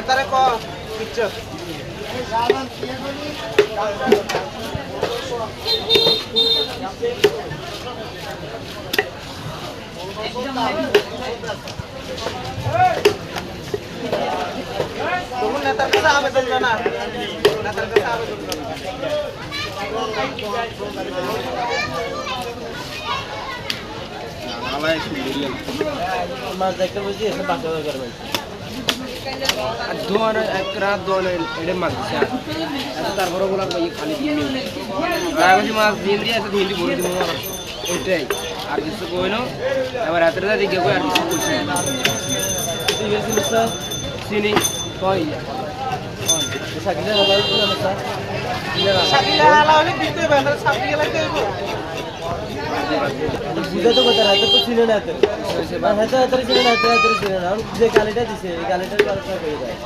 তারে ক পিকচার তোমার নেতার কাছে আবেদন জানা নেতার কাছে আবেদন জানা আলাই সুন্দরী মাছ দেখতে বুঝি এসে বাঁচা করবেন আর দোয়ার এক রাত দোয়ার এডে মাছ দিছে এত তারপরে বলা ভাই খালি দিন আর আমি মাছ দিন দিয়ে এত হিন্দি বলে দিব ওইটাই আর কিছু কইনো এবার রাতে রাতে দিকে কই আর কিছু কইছি ঠিক আছে স্যার চিনি কই সাকিলা লাগাই না স্যার সাকিলা লাগালে দিতে হবে সাকিলা লাগাই দেব বুঝে তো কথা রাতে তো ছিল না এত হাতে হাতে ছিল না হাতে হাতে ছিল না আর যে গালিটা দিছে এই গালিটার কারণে হয়ে যায়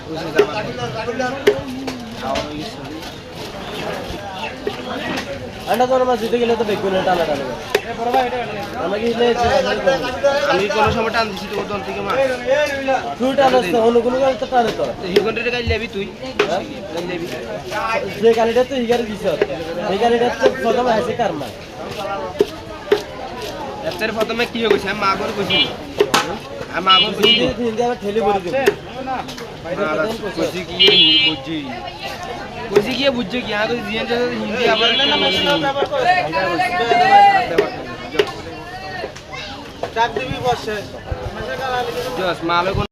বুঝে আন্ডা তোর মাছ দিতে গেলে তো বেগুন টানা টানা এ বড় ভাই এটা আমাকে আমি কোন সময় টান দিছি তোর দল থেকে মাছ তুই টানছ তো অন্য কোন গাল তো টানে তো এই ঘন্টাটা গাল লেবি তুই গাল লেবি যে গালিটা তো হিগারে দিছ এই গালিটা তো প্রথমে আছে কারমা এর প্রথমে কি হয়ে গেছে আমি মাগর কইছি আমি মাগর কইছি হিন্দি আবার ঠেলে পড়ে দিব কইছি কি বুঝি কইছি কি বুঝছো কি আগে জিএন হিন্দি আবার চাপ দিবি বসে জস মালে